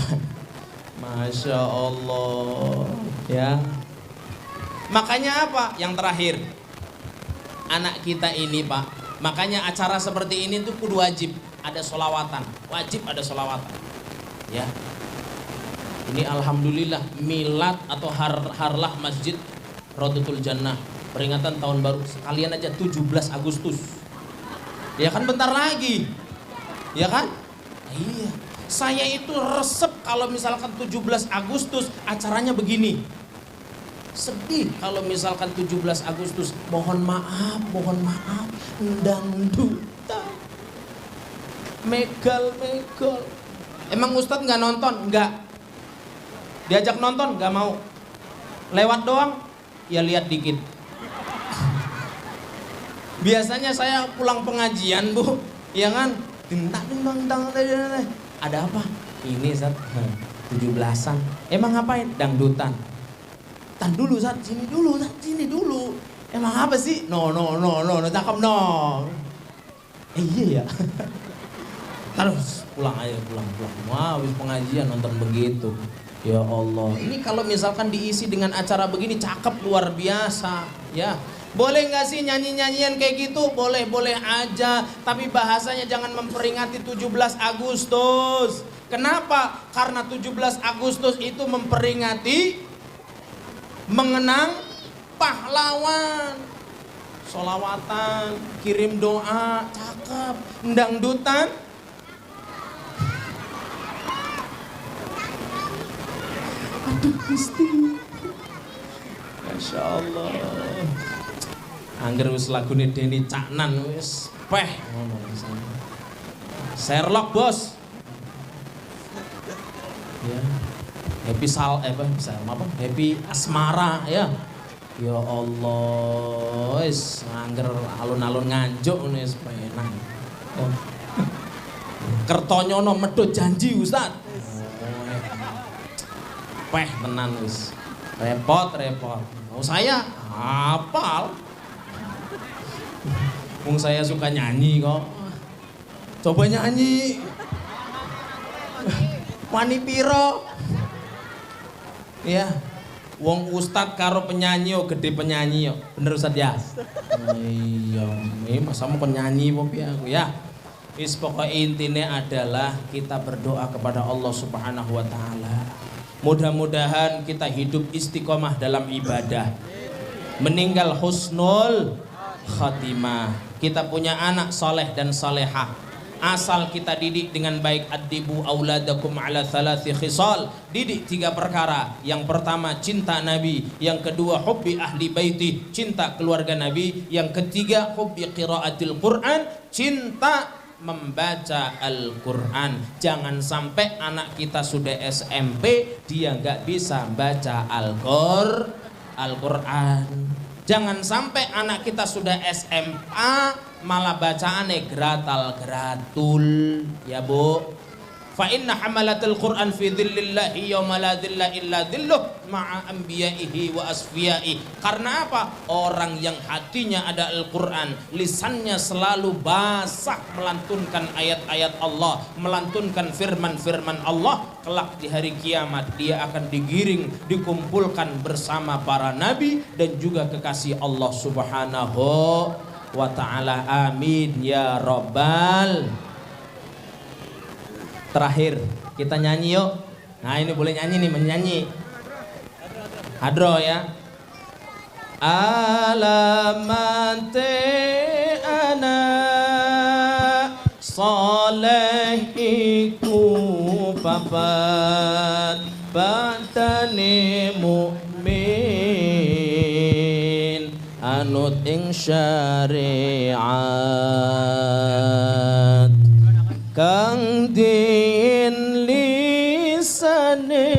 Masya Allah ya. Makanya apa? Yang terakhir, anak kita ini Pak, makanya acara seperti ini tuh kudu wajib ada sholawatan, wajib ada sholawatan ya. Ini alhamdulillah milad atau harlah Masjid Rodatul Jannah, peringatan tahun baru sekalian aja 17 Agustus ya kan, bentar lagi ya kan. Iya, saya itu resep kalau misalkan 17 Agustus acaranya begini. Sedih kalau misalkan 17 Agustus mohon maaf dangdutan megal. Emang Ustadz nggak nonton? Nggak. Diajak nonton nggak mau. Lewat doang ya lihat dikit. Biasanya saya pulang pengajian Bu, ya kan, ada apa? Ini Ustadz 17-an. Emang ngapain? Dangdutan. Tan dulu Ustadz, sini dulu. Emang apa sih? No, cakep no. Iya ya. Terus pulang. Wah, habis pengajian nonton begitu. Ya Allah. Ini kalau misalkan diisi dengan acara begini cakep luar biasa, ya. Boleh nggak sih nyanyi-nyanyian kayak gitu? Boleh aja, tapi bahasanya jangan memperingati 17 Agustus. Kenapa? Karena 17 Agustus itu memperingati mengenang pahlawan. Sholawatan, kirim doa, cakep. Dangdutan, aduh Gusti, Masya Allah. Angger wis lagune Denny Caknan wis peh ngono rasane. Sherlock bos. Ya. Happy Happy Asmara ya. Ya Allah, wis angger alun-alun Nganjuk ngono wis penak. Kertonyono medhot janji Ustaz. Peh tenan wis. Repot. Oh saya hafal. Wong saya suka nyanyi kok. Coba nyanyi. Wani piro? Ya. Wong ustad karo penyanyi yo gede penyanyi yo. Bener Ustaz ya? Iya, ini masa mau penyanyi apa piye aku ya. Wis pokoke intine adalah kita berdoa kepada Allah Subhanahu wa taala. Mudah-mudahan kita hidup istiqomah dalam ibadah. Meninggal husnul khatimah. Kita punya anak soleh dan solehah. Asal kita didik dengan baik. Addibu auladakum ala thalathi khisal. Didik 3 perkara. Yang pertama cinta Nabi. Yang kedua hubbi ahli baiti, cinta keluarga Nabi. Yang ketiga hubbi qiraatil Quran, cinta membaca Al-Quran. Jangan sampai anak kita sudah SMP dia nggak bisa baca Al-Quran. Jangan sampai anak kita sudah SMA malah bacaannya gratal-gratul, ya Bu. Fa inna hamalatul Quran fi dhillillahi yawma la dhilla illa dhilluh ma'a anbiya'ihi wa asfiya'i. Karena apa? Orang yang hatinya ada Al-Quran, lisannya selalu basah melantunkan ayat-ayat Allah, melantunkan firman-firman Allah, kelak di hari kiamat dia akan digiring, dikumpulkan bersama para nabi dan juga kekasih Allah Subhanahu wa ta'ala. Amin ya rabbal. Terakhir kita nyanyi yuk. Nah ini boleh nyanyi nih, menyanyi hadro ya. Alamante anak soleh iku papat batane mukmin anut ing syariat kang din lisane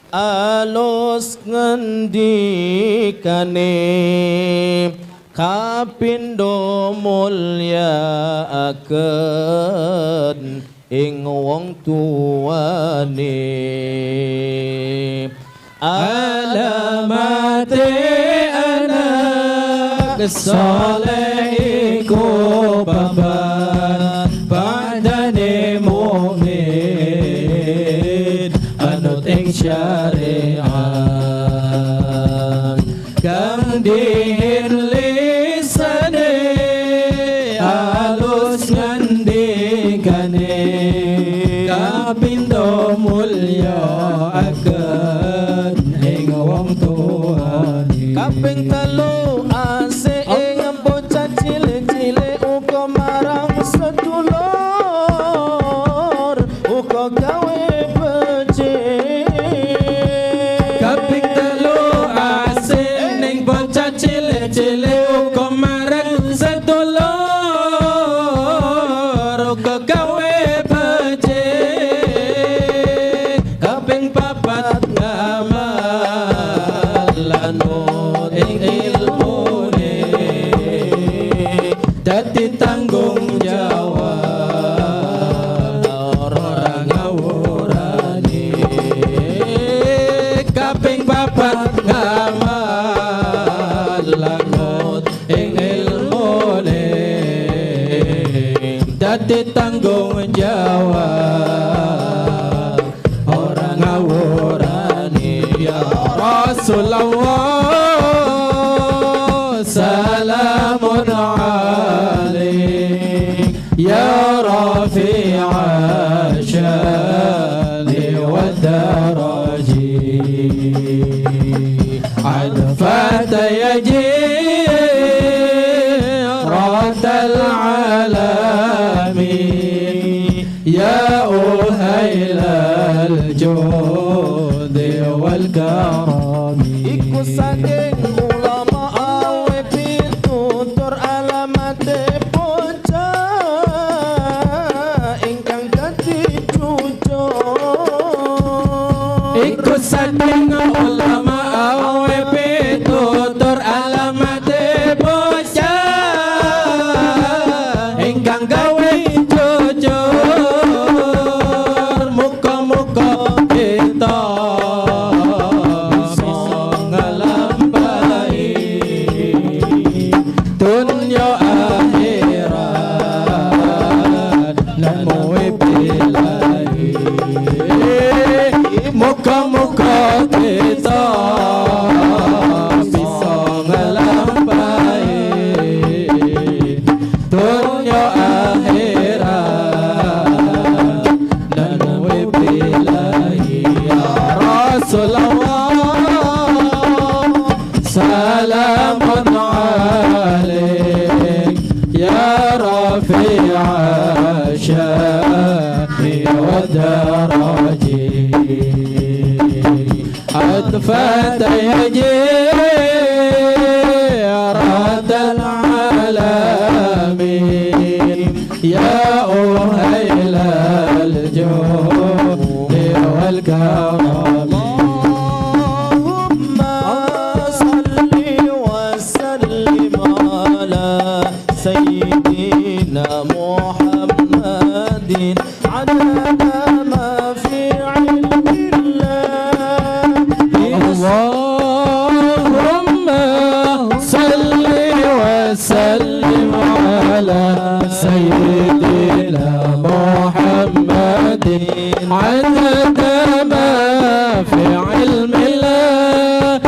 alus ngendikane kapindo mulyakaken ing wong tuwane alamate anak saleh iku papat badane mukmin anut ing syariat kang dilisane alus ngendikane kapindo mulya akan ing wong tuane kaping telu ase ing bocah cilik-cilik uga marang sedulur uga gawe becik kaping telu ase ning bocah cilik-cilik uga marang sedulur uga gawe becik kaping papat ngamal ing ilmune dadi tanggung jawab ora ngawurane kaping papat ngamal langut ing ilmune dadi tanggung jawab ora ngawurane ya Rasulullah salamun alaik ya rafi'a syani wa daraji adfat yaji ratal alami ya uhailal judi wal karami iku saking ulama awe pitutur alamate bocah ingkang dadi cucuk iku saking ulama awe pitutur alamate bocah ingkang gawe jujur muga-muga kita bisa ngelampahi dunya akhirat namo billahi muga-muga kita bisa ngelampahi dunya akhirat namo billahi ya Rasulullah salamun alaik ya rafi'a syani wa daraji adfat yaji radal alamin ya uhailal judi wal karami سيدنا محمد عدد ما في علم الله اللهم صل وسلم على سيدنا محمد عدد ما في علم الله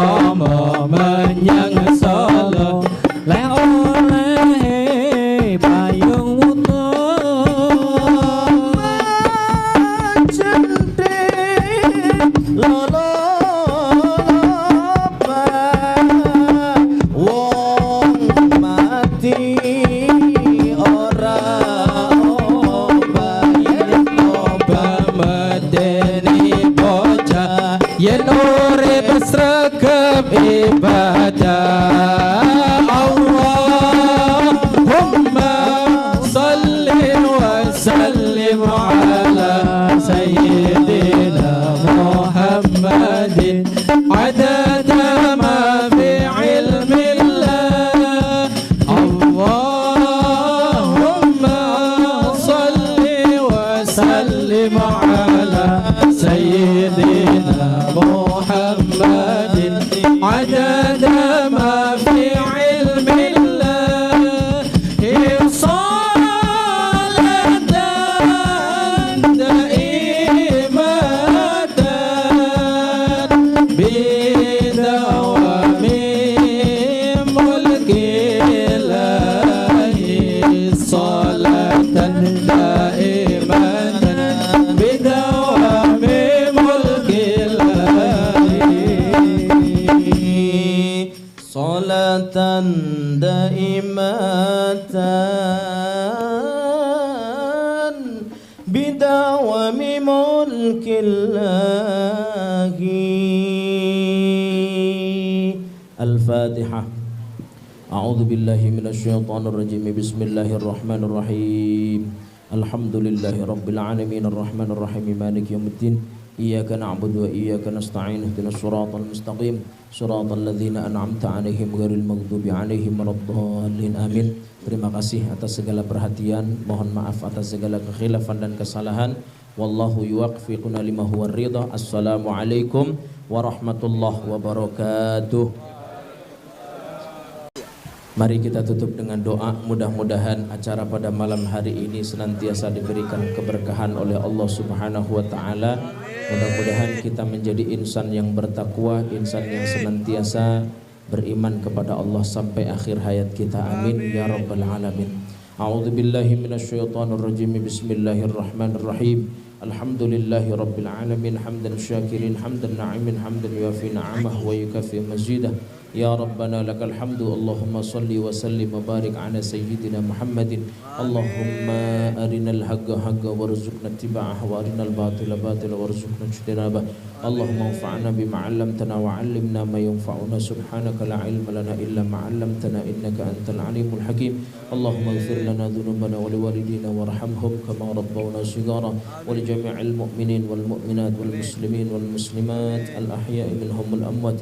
Rama menyang Solo le oleh payung wuto centik lolo wong mati ora medeni bocah yen urip sregep ibadah Allahumma shalli wa sallim ala sayyidina Muhammadin adada ma fi ilmillah Allahumma shalli wa sallim ala sayyidina Muhammadin adada ma fi ilmillah salatan daimatan bidawami mulkillahi salatan daimatan bidawami salatan daimatan bidawami mulkillahi. Al-Fatihah. A'udzu billahi minasyaitonir rajim. Bismillahirrahmanirrahim. Alhamdulillahi rabbil alamin arrahmanir rahim maliki yaumiddin. Iyyaka na'budu wa iyyaka nasta'in ihdinas siratal mustaqim siratal ladzina an'amta 'alaihim ghairil maghdubi 'alaihim waladdallin amin. Terima kasih atas segala perhatian, mohon maaf atas segala kekhilafan dan kesalahan. Wallahu yuwaffiquna lima huwa ridha. Assalamualaikum warahmatullahi wabarakatuh. Mari kita tutup dengan doa. Mudah-mudahan acara pada malam hari ini senantiasa diberikan keberkahan oleh Allah Subhanahu wa taala. Mudah-mudahan kita menjadi insan yang bertakwa, insan yang senantiasa beriman kepada Allah sampai akhir hayat kita. Amin ya rabbal alamin. A'udzu billahi minasyaitonir rajim. Bismillahirrahmanirrahim. Alhamdulillahi rabbil alamin hamdan syakirin hamdan na'imin hamdan yuafi na'amah wa yukafi mazidah. Ya Rabbana lakal hamdu. Allahumma salli wa sallim wa barik ala sayyidina Muhammadin. Allahumma arinal haqqa haqqa warzuqna ittiba'ah wa arinal batila batila warzuqna ijtinabah. Allahumma anfa'na bima 'allamtana wa 'allimna ma yanfa'una. Subhanaka la ilma lana illa ma 'allamtana innaka antal alimul hakim. Allahumma ighfir lana dhunubana wa liwalidina warhamhum kama rabbawna shighara wa li jami'il mu'minin wal mu'minat wal muslimin wal muslimat al ahya'i minhum wal amwat.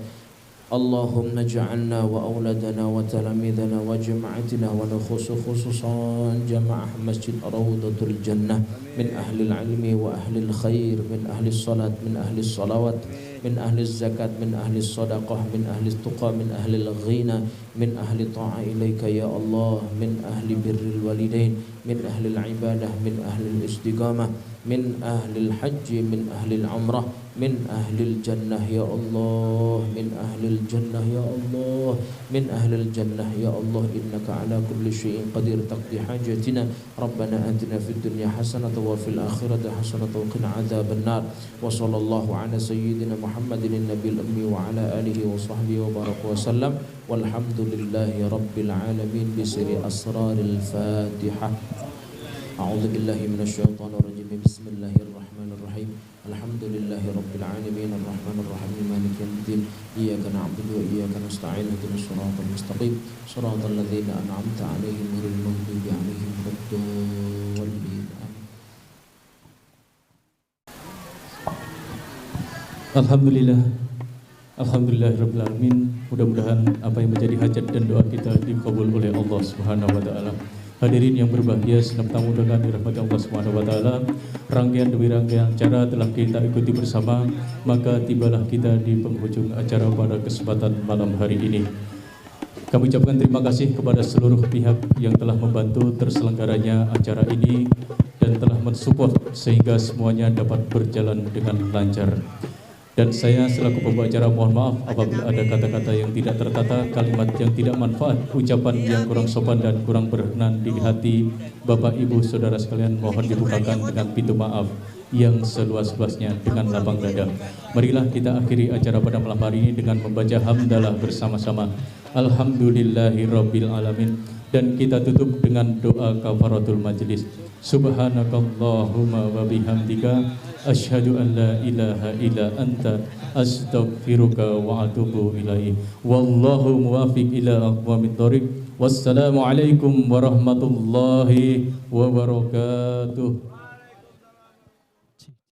Allahumma ja'alna wa auladana wa talamidana wa jama'atina wa khususan jama'ah masjid Rawdatul Jannah min ahli ilmi wa ahli khair, min ahli salat, min ahli salawat, min ahli zakat, min ahli sadaqah, min ahli tuqa, min ahli ghina, min ahli ta'a ilaika ya Allah, min ahli birril walidain, min ahli ibadah, min ahli istiqamah, min ahli haji, min ahli umrah, min ahli jannah ya Allah, min ahli jannah ya Allah, min ahli jannah ya Allah. Innaka ala kulli syai'in qadir. Taqdi hajatina. Rabbana atina fid dunya hasanatan wa fil akhirati hasanatan wa qina adzaban nar. Wa sallallahu ala sayyidina Muhammadin nabiyil ummi wa ala alihi wa sahbihi wa baraka wa sallam. Walhamdulillahi rabbil alamin. Bisri asraril Fatihah. A'udzu billahi minasyaitonir rajim. Bismillahirrahmanirrahim. Alhamdulillahi rabbil alamin arrahmanir rahim maliki yaumiddin. Iyyaka na'budu wa iyyaka nasta'in ihdinas siratal mustaqim siratal ladzina an'amta 'alaihim ghairil maghdubi 'alaihim waladdallin. Alhamdulillah. Alhamdulillahirabbil alamin. Mudah-mudahan apa yang menjadi hajat dan doa kita dikabul oleh Allah Subhanahu wa taala. Hadirin yang berbahagia, senang tamu dengan dirahmati Allah Subhanahu wa taala. Rangkaian demi rangkaian acara telah kita ikuti bersama, maka tibalah kita di penghujung acara pada kesempatan malam hari ini. Kami ucapkan terima kasih kepada seluruh pihak yang telah membantu terselenggaranya acara ini dan telah mensupport sehingga semuanya dapat berjalan dengan lancar. Dan saya selaku pembawa acara mohon maaf apabila ada kata-kata yang tidak tertata, kalimat yang tidak manfaat, ucapan yang kurang sopan dan kurang berkenan di hati Bapak Ibu Saudara sekalian, mohon dibukakan dengan pintu maaf yang seluas-luasnya dengan lapang dada. Marilah kita akhiri acara pada malam hari ini dengan membaca hamdalah bersama-sama. Alhamdulillahirabbil alamin, dan kita tutup dengan doa kafaratul majlis. Subhanakallahumma wa bihamdika asyhadu an la ilaha illa anta astaghfiruka wa atubu ilaih. Wallahu muwaffiq ila aqwamit thoriq. Wassalamu alaikum warahmatullahi wabarakatuh.